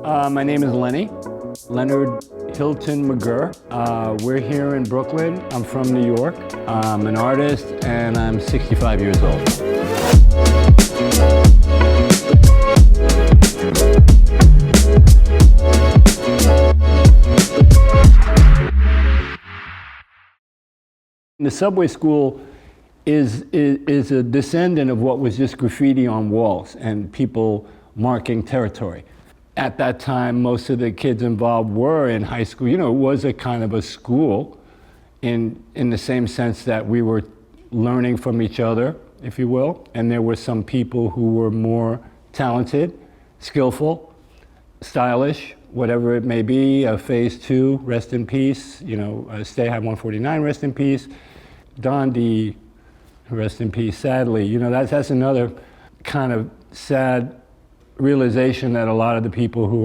My name is Leonard Hilton McGurr. We're here in Brooklyn. I'm from New York. I'm an artist and I'm 65 years old. The subway school is a descendant of what was just graffiti on walls and people marking territory. At that time, most of the kids involved were in high school. You know, it was a kind of a school in the same sense that we were learning from each other, if you will, and there were some people who were more talented, skillful, stylish, whatever it may be. Phase 2, rest in peace. You know, Stay High 149, rest in peace. Dondi, rest in peace, sadly. You know, that's another kind of sad realization that a lot of the people who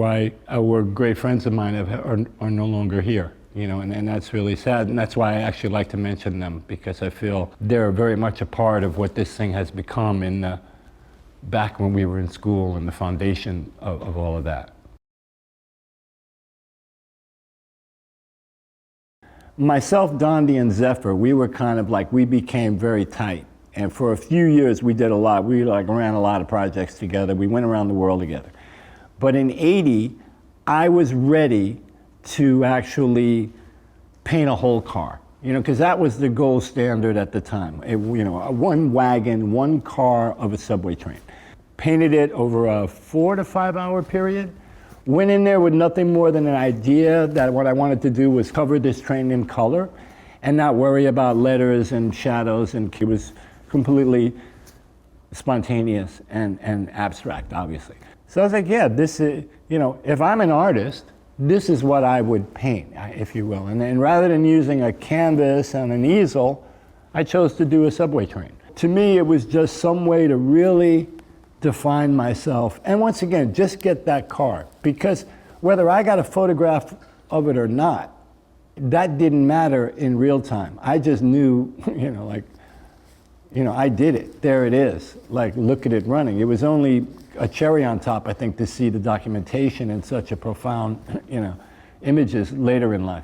were great friends of mine are no longer here, you know, and that's really sad. And that's why I actually like to mention them, because I feel they're very much a part of what this thing has become back when we were in school and the foundation of all of that. Myself, Dondi, and Zephyr, we were kind of like, we became very tight. And for a few years, we did a lot. We like ran a lot of projects together. We went around the world together. But in '80, I was ready to actually paint a whole car, you know, because that was the gold standard at the time. You know, one wagon, one car of a subway train. Painted it over a 4 to 5 hour period. Went in there with nothing more than an idea that what I wanted to do was cover this train in color and not worry about letters and shadows, and it was completely spontaneous and abstract, obviously. So I was like, yeah, this is, you know, if I'm an artist, this is what I would paint, if you will. And rather than using a canvas and an easel, I chose to do a subway train. To me, it was just some way to really define myself. And once again, just get that car. Because whether I got a photograph of it or not, that didn't matter in real time. I just knew, you know, like, you know, I did it. There it is. Like, look at it running. It was only a cherry on top, I think, to see the documentation and such a profound, you know, images later in life.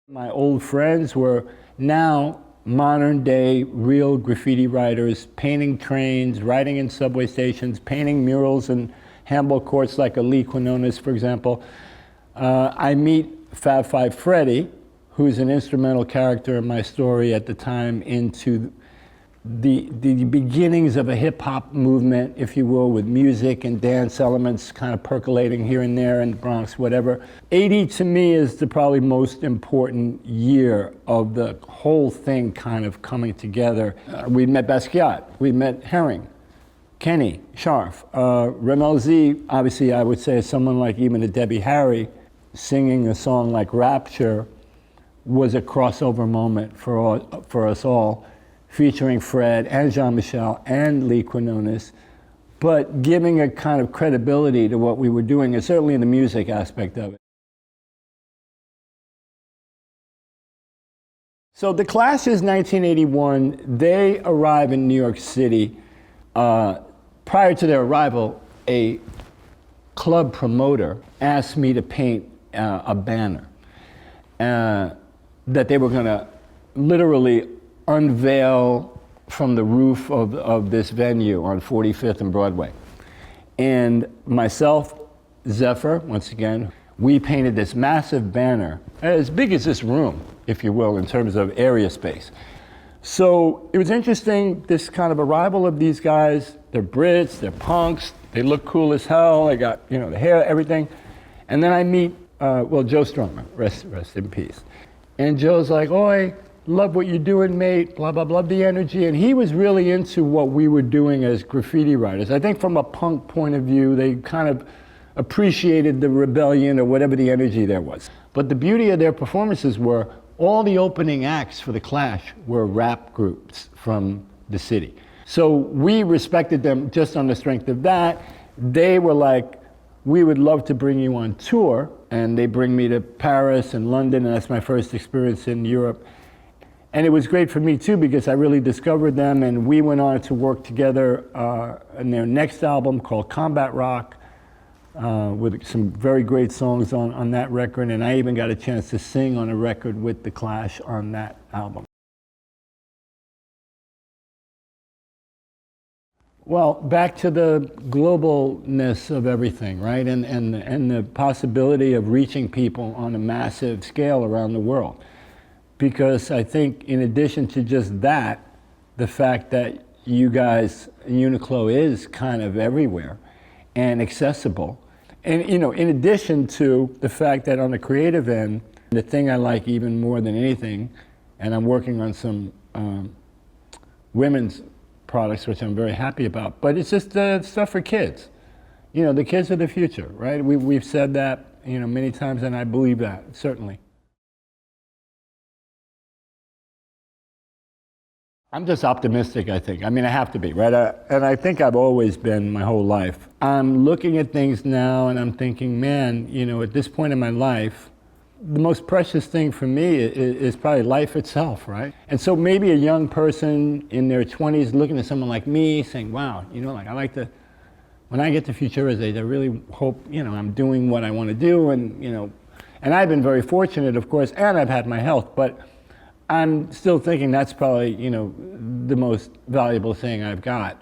My old friends were now modern day real graffiti writers, painting trains, writing in subway stations, painting murals in handball courts like Lee Quinones, for example. I meet Fab Five Freddy, who's an instrumental character in my story at the time, into the beginnings of a hip-hop movement, if you will, with music and dance elements kind of percolating here and there in the Bronx, whatever. '80 to me is the probably most important year of the whole thing kind of coming together. We met Basquiat, we met Herring, Kenny, Scharf, Ramel Z, obviously I would say someone like even a Debbie Harry singing a song like Rapture was a crossover moment for us all, featuring Fred and Jean-Michel and Lee Quinones, but giving a kind of credibility to what we were doing, and certainly in the music aspect of it. So the Clash is 1981. They arrive in New York City. Prior to their arrival, a club promoter asked me to paint a banner that they were going to literally unveil from the roof of this venue on 45th and Broadway. And myself, Zephyr, once again, we painted this massive banner, as big as this room, if you will, in terms of area space. So it was interesting, this kind of arrival of these guys. They're Brits, they're punks, they look cool as hell, they got, you know, the hair, everything. And then I meet, Joe Strummer, rest in peace. And Joe's like, oi, love what you're doing, mate, blah, blah, blah, the energy. And he was really into what we were doing as graffiti writers. I think from a punk point of view, they kind of appreciated the rebellion or whatever the energy there was. But the beauty of their performances were all the opening acts for the Clash were rap groups from the city. So we respected them just on the strength of that. They were like, we would love to bring you on tour. And they bring me to Paris and London, and that's my first experience in Europe. And it was great for me too, because I really discovered them, and we went on to work together in their next album called Combat Rock, with some very great songs on that record, and I even got a chance to sing on a record with The Clash on that album. Well, back to the globalness of everything, right? And the possibility of reaching people on a massive scale around the world. Because I think in addition to just that, the fact that you guys, UNIQLO is kind of everywhere and accessible. And you know, in addition to the fact that on the creative end, the thing I like even more than anything, and I'm working on some women's products, which I'm very happy about, but it's just stuff for kids. You know, the kids are the future, right? We've said that, you know, many times, and I believe that, certainly. I'm just optimistic, I think. I mean, I have to be, right? And I think I've always been my whole life. I'm looking at things now and I'm thinking, man, you know, at this point in my life, the most precious thing for me is probably life itself, right? And so maybe a young person in their 20s looking at someone like me saying, wow, you know, like I like to, when I get to Futura's age, I really hope, you know, I'm doing what I want to do, and, you know, and I've been very fortunate, of course, and I've had my health, but I'm still thinking that's probably, you know, the most valuable thing I've got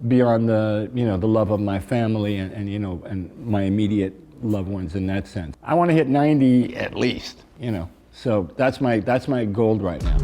beyond the, you know, the love of my family and you know, and my immediate loved ones in that sense. I want to hit 90 at least, you know. So that's my goal right now.